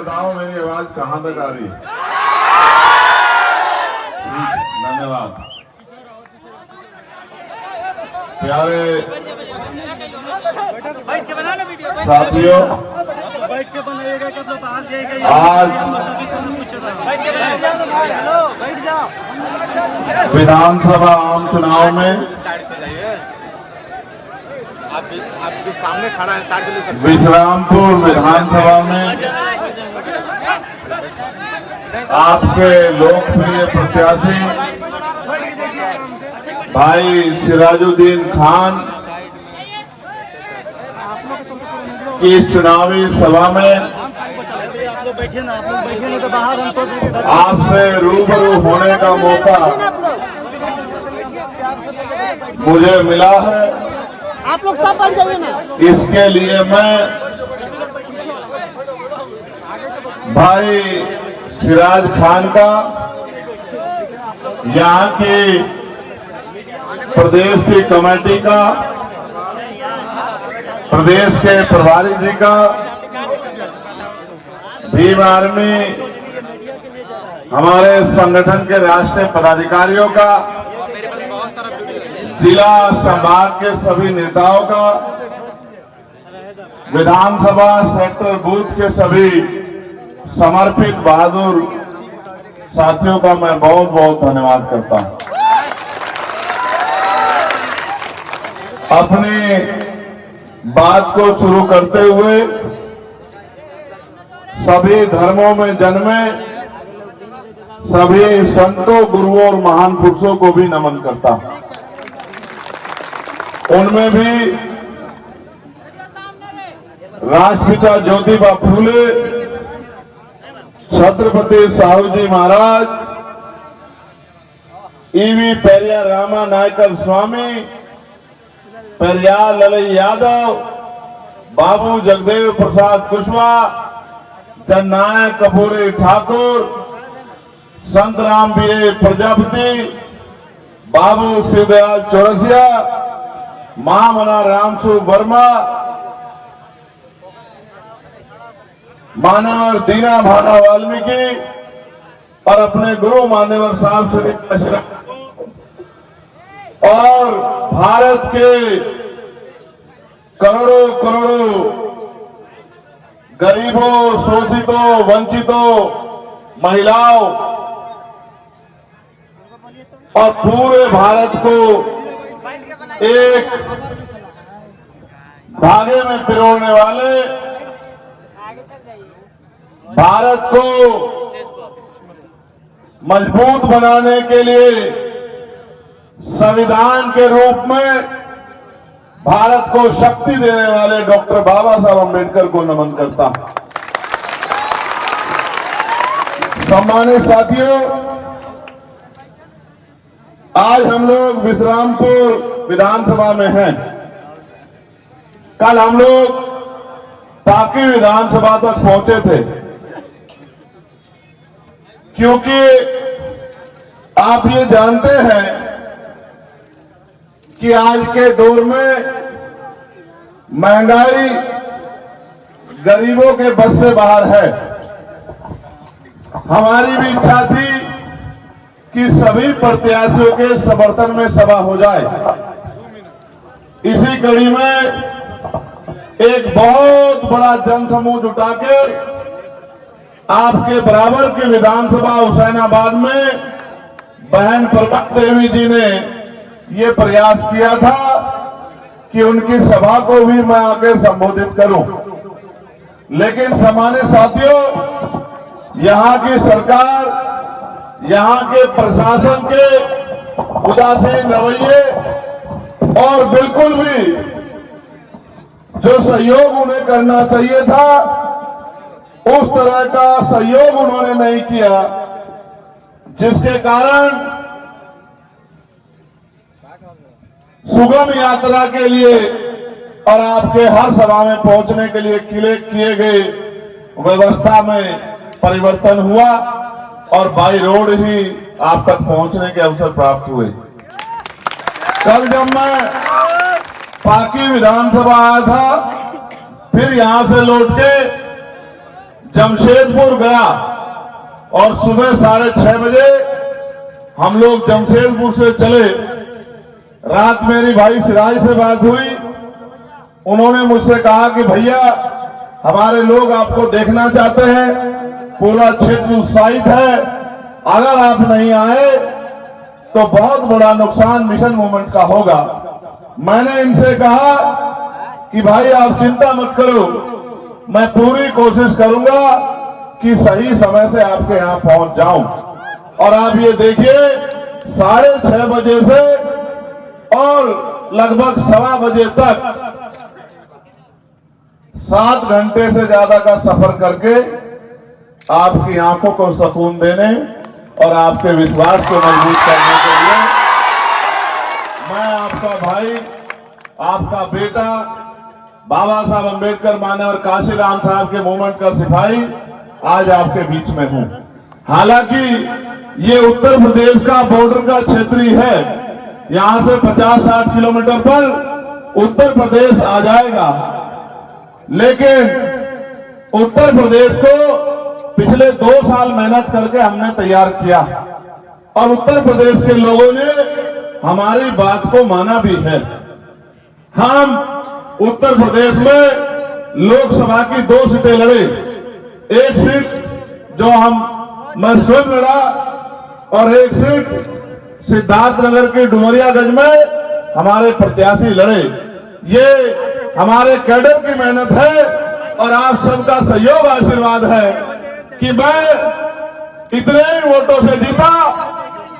बताओ मेरी आवाज कहां तक आ रही है। धन्यवाद। प्यारे साथियों, आज विधानसभा आम चुनाव में आपके सामने खड़ा है, साइड ले सकते हैं। विश्रामपुर विधानसभा में आपके लोकप्रिय प्रत्याशी भाई सिराजुद्दीन खान की इस चुनावी सभा में आपसे रूबरू होने का मौका मुझे मिला है। आप लोग सब बढ़ जाइए ना। इसके लिए मैं भाई सिराज खान का, यहाँ की प्रदेश की कमेटी का, प्रदेश के प्रभारी जी का, भीम आर्मी हमारे संगठन के राष्ट्रीय पदाधिकारियों का, जिला संभाग के सभी नेताओं का, विधानसभा सेक्टर बूथ के सभी समर्पित बहादुर साथियों का मैं बहुत बहुत धन्यवाद करता हूं। अपनी बात को शुरू करते हुए सभी धर्मों में जन्मे सभी संतों, गुरुओं और महान पुरुषों को भी नमन करता हूं। उनमें भी राष्ट्रपिता ज्योतिबा फूले, छत्रपति साहू जी महाराज, ईवी पेरियार रामा नायकर स्वामी, पेरियार ललई यादव, बाबू जगदेव प्रसाद कुशवाहा, जननायक कपूरी ठाकुर, संत राम बीए प्रजापति, बाबू शिवदयाल चौरसिया, महामना रामसु वर्मा, मान्यवर दीना भाना वाल्मीकि और अपने गुरु मान्यवर साहब श्री और भारत के करोड़ों करोड़ों गरीबों, शोषितों, वंचितों, महिलाओं और पूरे भारत को एक धागे में पिरोने वाले, भारत को मजबूत बनाने के लिए संविधान के रूप में भारत को शक्ति देने वाले डॉक्टर बाबा साहब अम्बेडकर को नमन करता हूं। सम्मानित साथियों, आज हम लोग विश्रामपुर विधानसभा में हैं। कल हम लोग टाकी विधानसभा तक पहुंचे थे, क्योंकि आप ये जानते हैं कि आज के दौर में महंगाई गरीबों के बस से बाहर है। हमारी भी इच्छा थी कि सभी प्रत्याशियों के समर्थन में सभा हो जाए। इसी कड़ी में एक बहुत बड़ा जनसमूह जुटा के आपके बराबर की विधानसभा हुसैनाबाद में बहन प्रभात देवी जी ने ये प्रयास किया था कि उनकी सभा को भी मैं आके संबोधित करूं, लेकिन सम्मानित साथियों, यहां की सरकार, यहां के प्रशासन के उदासीन रवैये और बिल्कुल भी जो सहयोग उन्हें करना चाहिए था उस तरह का सहयोग उन्होंने नहीं किया, जिसके कारण सुगम यात्रा के लिए और आपके हर सभा में पहुंचने के लिए किए गए व्यवस्था में परिवर्तन हुआ और बाई रोड ही आप तक पहुंचने के अवसर प्राप्त हुए। कल जब मैं पाकी विधानसभा आया था, फिर यहां से लौट के जमशेदपुर गया और सुबह 6:30 बजे हम लोग जमशेदपुर से चले। रात मेरी भाई सिराज से बात हुई, उन्होंने मुझसे कहा कि भैया हमारे लोग आपको देखना चाहते हैं, पूरा क्षेत्र उत्साहित है, अगर आप नहीं आए तो बहुत बड़ा नुकसान मिशन मूवमेंट का होगा। मैंने इनसे कहा कि भाई आप चिंता मत करो, मैं पूरी कोशिश करूंगा कि सही समय से आपके यहां पहुंच जाऊं। और आप ये देखिए 6:30 बजे से और लगभग 1:15 बजे तक 7 घंटे से ज्यादा का सफर करके आपकी आंखों को सुकून देने और आपके विश्वास को मजबूत करने के लिए मैं आपका भाई, आपका बेटा, बाबा साहब अंबेडकर मानव काशीराम साहब के मूवमेंट का सिपाही आज आपके बीच में हूं। हालांकि ये उत्तर प्रदेश का बॉर्डर का क्षेत्र ही है, यहां से 50-60 किलोमीटर पर उत्तर प्रदेश आ जाएगा, लेकिन उत्तर प्रदेश को पिछले 2 साल मेहनत करके हमने तैयार किया और उत्तर प्रदेश के लोगों ने हमारी बात को माना भी है। हम उत्तर प्रदेश में लोकसभा की 2 सीटें लड़े, एक सीट जो मैं स्वयं लड़ा और एक सीट सिद्धार्थनगर के डुमरियागंज में हमारे प्रत्याशी लड़े। ये हमारे कैडर की मेहनत है और आप सबका सहयोग आशीर्वाद है कि मैं इतने ही वोटों से जीता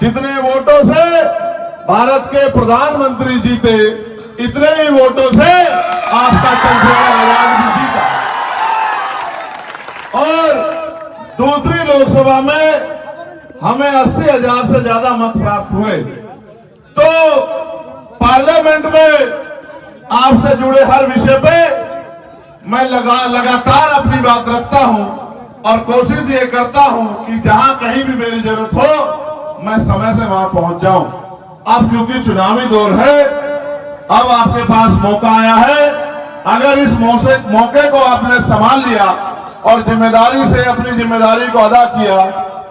जितने वोटों से भारत के प्रधानमंत्री जीते, इतने ही वोटों से आपका चंद्रशेखर आजाद भी जीता। और दूसरी लोकसभा में हमें 80,000 से ज्यादा मत प्राप्त हुए। तो पार्लियामेंट में आपसे जुड़े हर विषय पे मैं लगातार अपनी बात रखता हूं और कोशिश ये करता हूं कि जहां कहीं भी मेरी जरूरत हो मैं समय से वहां पहुंच जाऊं। अब क्योंकि चुनावी दौर है, अब आपके पास मौका आया है, अगर इस मौके को आपने संभाल लिया और जिम्मेदारी से अपनी जिम्मेदारी को अदा किया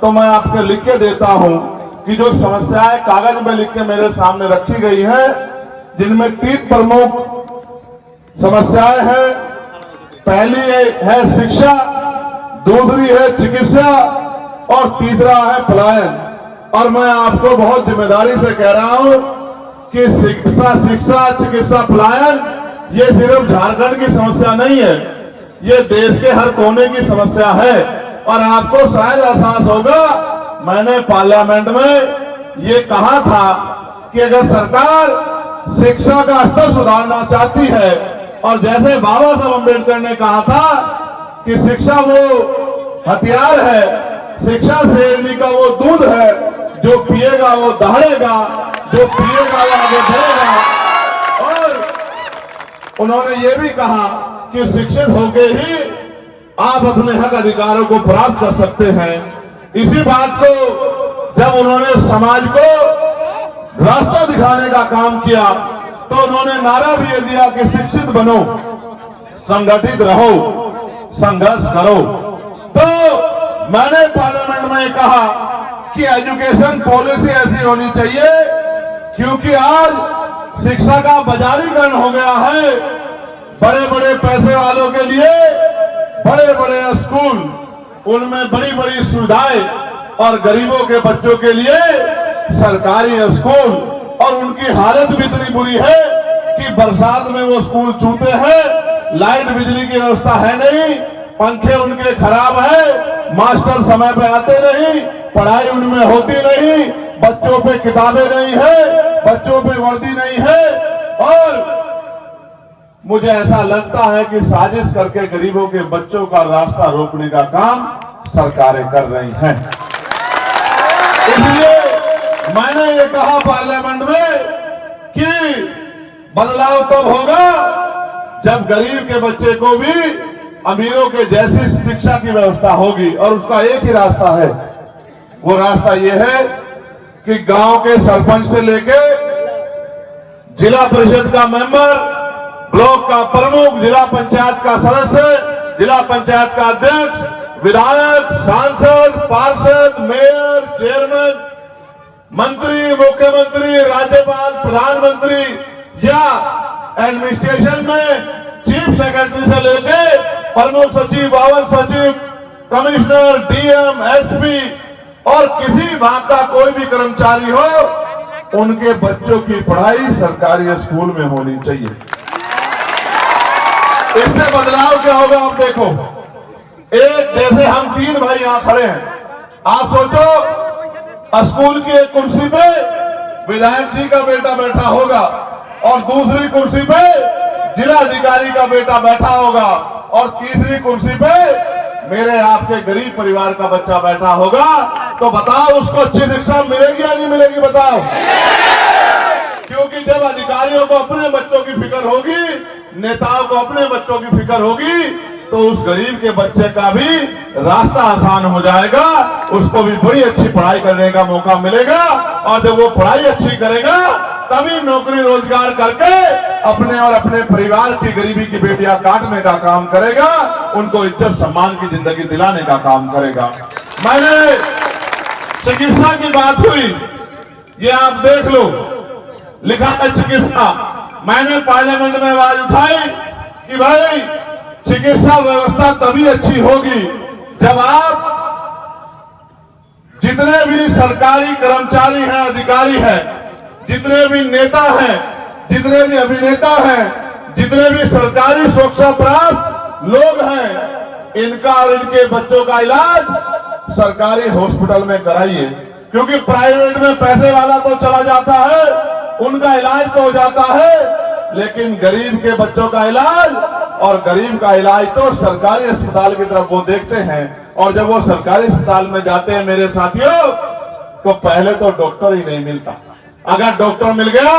तो मैं आपको लिख के देता हूं कि जो समस्याएं कागज में लिख के मेरे सामने रखी गई हैं, जिनमें 3 प्रमुख समस्याएं हैं। पहली है शिक्षा, दूसरी है चिकित्सा और तीसरा है पलायन। और मैं आपको बहुत जिम्मेदारी से कह रहा हूं कि शिक्षा, चिकित्सा, पलायन ये सिर्फ झारखंड की समस्या नहीं है, ये देश के हर कोने की समस्या है। और आपको शायद एहसास होगा, मैंने पार्लियामेंट में ये कहा था कि अगर सरकार शिक्षा का स्तर सुधारना चाहती है और जैसे बाबा साहब अंबेडकर ने कहा था कि शिक्षा वो हथियार है, शिक्षा शेरनी का वो दूध है, जो पिएगा वो दहाड़ेगा, जो पिएगा वो आगे बढ़ेगा। और उन्होंने ये भी कहा कि शिक्षित होके ही आप अपने हक अधिकारों को प्राप्त कर सकते हैं। इसी बात को जब उन्होंने समाज को रास्ता दिखाने का काम किया तो उन्होंने नारा भी ये दिया कि शिक्षित बनो, संगठित रहो, संघर्ष करो। तो मैंने पार्लियामेंट में कहा कि एजुकेशन पॉलिसी ऐसी होनी चाहिए, क्योंकि आज शिक्षा का बाजारीकरण हो गया है। बड़े बड़े पैसे वालों के लिए बड़े बड़े स्कूल, उनमें बड़ी बड़ी सुविधाएं, और गरीबों के बच्चों के लिए सरकारी स्कूल, और उनकी हालत भी इतनी बुरी है कि बरसात में वो स्कूल छूते हैं, लाइट बिजली की व्यवस्था है नहीं, पंखे उनके खराब है, मास्टर समय पे आते नहीं, पढ़ाई उनमें होती नहीं, बच्चों पे किताबें नहीं है, बच्चों पे वर्दी नहीं है। और मुझे ऐसा लगता है कि साजिश करके गरीबों के बच्चों का रास्ता रोकने का काम सरकारें कर रही हैं। इसलिए मैंने ये कहा पार्लियामेंट में कि बदलाव तब होगा जब गरीब के बच्चे को भी अमीरों के जैसी शिक्षा की व्यवस्था होगी। और उसका एक ही रास्ता है, वो रास्ता ये है कि गांव के सरपंच से लेके जिला परिषद का मेंबर, ब्लॉक का प्रमुख, जिला पंचायत का सदस्य, जिला पंचायत का अध्यक्ष, विधायक, सांसद, पार्षद, मेयर, चेयरमैन, मंत्री, मुख्यमंत्री, राज्यपाल, प्रधानमंत्री या एडमिनिस्ट्रेशन में चीफ सेक्रेटरी से लेके प्रमुख सचिव, बावन सचिव, कमिश्नर, डीएम, एसपी और किसी भाग का कोई भी कर्मचारी हो, उनके बच्चों की पढ़ाई सरकारी स्कूल में होनी चाहिए। इससे बदलाव क्या होगा आप देखो। एक जैसे हम 3 भाई यहां खड़े हैं, आप सोचो स्कूल की एक कुर्सी पे विधायक जी का बेटा बैठा होगा और दूसरी कुर्सी पे जिला अधिकारी का बेटा बैठा होगा और तीसरी कुर्सी पे मेरे आपके गरीब परिवार का बच्चा बैठा होगा, तो बताओ उसको अच्छी शिक्षा मिलेगी या नहीं मिलेगी? बताओ। क्योंकि जब अधिकारियों को अपने बच्चों की फिक्र होगी, नेताओं को अपने बच्चों की फिक्र होगी, तो उस गरीब के बच्चे का भी रास्ता आसान हो जाएगा, उसको भी बड़ी अच्छी पढ़ाई करने का मौका मिलेगा और जब वो पढ़ाई अच्छी करेगा तभी नौकरी रोजगार करके अपने और अपने परिवार की गरीबी की बेटियां काटने का काम करेगा, उनको इज्जत सम्मान की जिंदगी दिलाने का काम करेगा। मैंने चिकित्सा की बात हुई, ये आप देख लो, लिखा है चिकित्सा। मैंने पार्लियामेंट में आवाज उठाई कि भाई चिकित्सा व्यवस्था तभी अच्छी होगी जब आप जितने भी सरकारी कर्मचारी हैं, अधिकारी हैं, जितने भी नेता हैं, जितने भी अभिनेता हैं, जितने भी सरकारी सुरक्षा प्राप्त लोग हैं, इनका और इनके बच्चों का इलाज सरकारी हॉस्पिटल में कराइए। क्योंकि प्राइवेट में पैसे वाला तो चला जाता है, उनका इलाज तो हो जाता है, लेकिन गरीब के बच्चों का इलाज और गरीब का इलाज तो सरकारी अस्पताल की तरफ वो देखते हैं। और जब वो सरकारी अस्पताल में जाते हैं मेरे साथियों, तो पहले तो डॉक्टर ही नहीं मिलता। अगर डॉक्टर मिल गया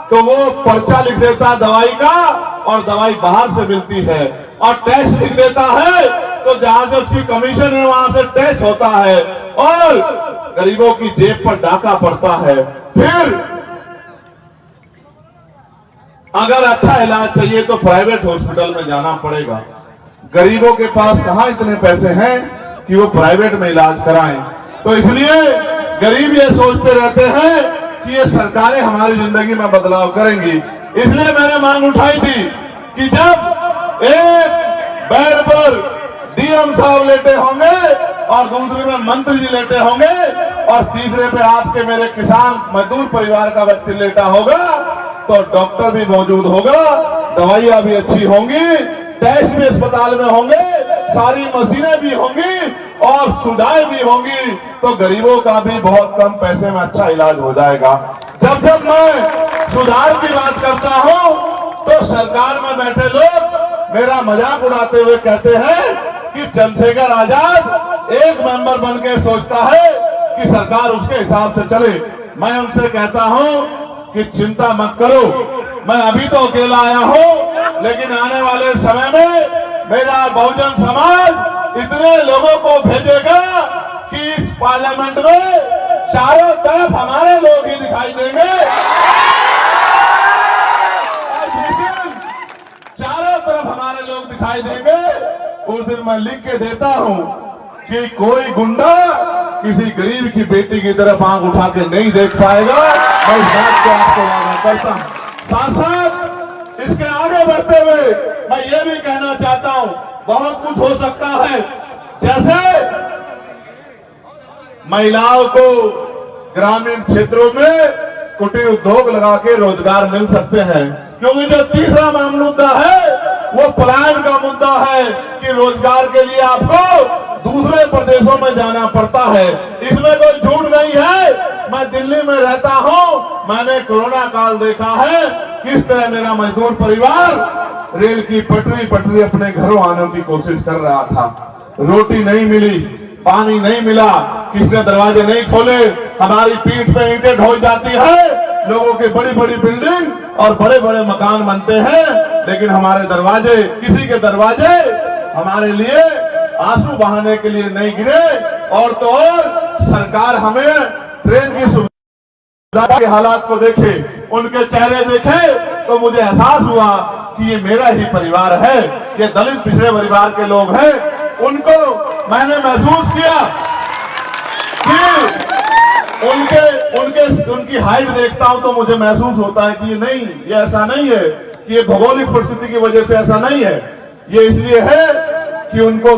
तो वो पर्चा लिख देता दवाई का और दवाई बाहर से मिलती है, और टेस्ट लिख देता है तो जहां से उसकी कमीशन है वहां से टेस्ट होता है और गरीबों की जेब पर डाका पड़ता है। फिर अगर अच्छा इलाज चाहिए तो प्राइवेट हॉस्पिटल में जाना पड़ेगा। गरीबों के पास कहां इतने पैसे हैं कि वो प्राइवेट में इलाज कराएं। तो इसलिए गरीब ये सोचते रहते हैं कि ये सरकारें हमारी जिंदगी में बदलाव करेंगी। इसलिए मैंने मांग उठाई थी कि जब एक बेड पर डीएम साहब लेटे होंगे और दूसरे में मंत्री जी लेटे होंगे और तीसरे पे आपके मेरे किसान मजदूर परिवार का व्यक्ति लेटा होगा, तो डॉक्टर भी मौजूद होगा, दवाइयां भी अच्छी होंगी, टेस्ट भी अस्पताल में होंगे, सारी मशीनें भी होंगी और सुविधाएं भी होंगी, तो गरीबों का भी बहुत कम पैसे में अच्छा इलाज हो जाएगा। जब जब मैं सुधार की बात करता हूं तो सरकार में बैठे लोग मेरा मजाक उड़ाते हुए कहते हैं कि चंद्रशेखर आजाद एक मेंबर बन के सोचता है कि सरकार उसके हिसाब से चले। मैं उनसे कहता हूं कि चिंता मत करो, मैं अभी तो अकेला आया हूं, लेकिन आने वाले समय में मेरा बहुजन समाज इतने लोगों को भेजेगा कि इस पार्लियामेंट में चारों तरफ हमारे लोग ही दिखाई देंगे। चारों तरफ हमारे लोग दिखाई देंगे। उस दिन मैं लिख के देता हूं कि कोई गुंडा किसी गरीब की बेटी की तरफ आंख उठा के नहीं देख पाएगा। मैं इस बात को आपको वादा करता हूं। साथ साथ इसके आगे बढ़ते हुए मैं ये भी कहना चाहता हूं, बहुत कुछ हो सकता है। जैसे महिलाओं को ग्रामीण क्षेत्रों में कुटीर उद्योग लगा के रोजगार मिल सकते हैं, क्योंकि जो तीसरा मुद्दा है वो पलायन का मुद्दा है कि रोजगार के लिए आपको दूसरे प्रदेशों में जाना पड़ता है। इसमें कोई झूठ नहीं है। मैं दिल्ली में रहता हूं, मैंने कोरोना काल देखा है किस तरह मेरा मजदूर परिवार रेल की पटरी अपने घरों आने की कोशिश कर रहा था। रोटी नहीं मिली, पानी नहीं मिला, किसी ने दरवाजे नहीं खोले, हमारी पीठ पे ईंटें ढो जाती है, लोगों की बड़ी बड़ी बिल्डिंग और बड़े बड़े मकान बनते हैं, लेकिन हमारे दरवाजे, किसी के दरवाजे हमारे लिए आंसू बहाने के लिए नहीं गिरे। और तो और सरकार हमें ट्रेन की सुविधा के हालात को देखे, उनके चेहरे देखे, तो मुझे एहसास हुआ कि ये मेरा ही परिवार है, ये दलित पिछड़े परिवार के लोग हैं। उनको मैंने महसूस किया कि उनकी हाइट देखता हूं तो मुझे महसूस होता है कि ये ऐसा नहीं है कि ये भौगोलिक परिस्थिति की वजह से ऐसा नहीं है। ये इसलिए है कि उनको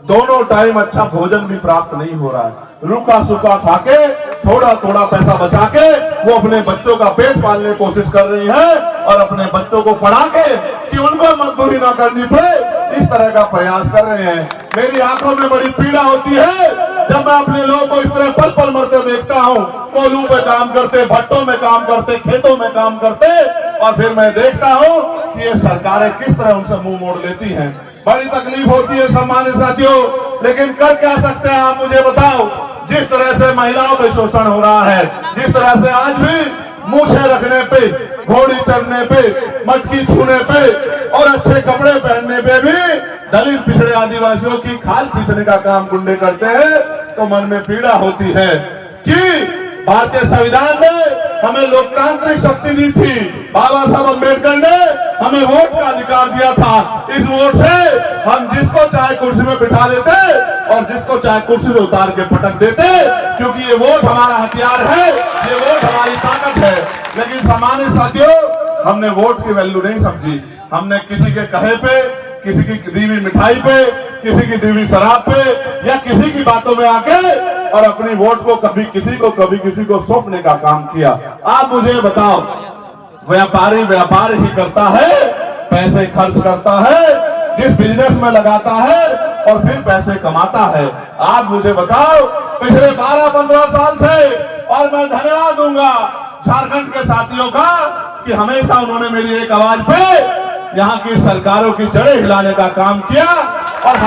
दोनों टाइम अच्छा भोजन भी प्राप्त नहीं हो रहा है। रूखा सूखा खाके थोड़ा थोड़ा पैसा बचा के वो अपने बच्चों का पेट पालने की कोशिश कर रही है और अपने बच्चों को पढ़ा के कि उनको मजदूरी ना करनी पड़े, इस तरह का प्रयास कर रहे हैं। मेरी आंखों में बड़ी पीड़ा होती है जब मैं अपने लोगों को इस तरह पल पल मरते देखता हूँ। कोल्हू पे काम करते, भट्टों में काम करते, खेतों में काम करते, और फिर मैं देखता हूँ कि ये सरकारें किस तरह उनसे मुंह मोड़ लेती हैं। बड़ी तकलीफ होती है सम्मानित साथियों, लेकिन कर क्या सकते हैं आप मुझे बताओ। जिस तरह से महिलाओं पे शोषण हो रहा है, जिस तरह से आज भी मूछें रखने पे, घोड़ी चढ़ने पे, मटकी छूने पे और अच्छे कपड़े पहनने पे भी दलित पिछड़े आदिवासियों की खाल खींचने का काम गुंडे करते हैं, तो मन में पीड़ा होती है कि भारतीय संविधान ने हमें लोकतांत्रिक शक्ति दी थी। बाबा साहब अम्बेडकर ने हमें वोट का अधिकार दिया था। इस वोट से हम जिसको चाहे कुर्सी में बिठा देते और जिसको चाहे कुर्सी में उतार के पटक देते, क्योंकि ये वोट हमारा हथियार है, ये वोट हमारी ताकत है। लेकिन सामान्य साथियों, हमने वोट की वैल्यू नहीं समझी। हमने किसी के कहे पे, किसी की दी हुई मिठाई पे, किसी की दी हुई शराब पे या किसी की बातों में आके और अपनी वोट को कभी किसी को सौंपने का काम किया। आप मुझे बताओ, व्यापारी व्यापार ही करता है, पैसे खर्च करता है, जिस बिजनेस में लगाता है और फिर पैसे कमाता है। आप मुझे बताओ, पिछले 12-15 साल से, और मैं धन्यवाद दूंगा झारखंड के साथियों का कि हमेशा उन्होंने मेरी एक आवाज पे यहाँ की सरकारों की जड़ें हिलाने का काम किया और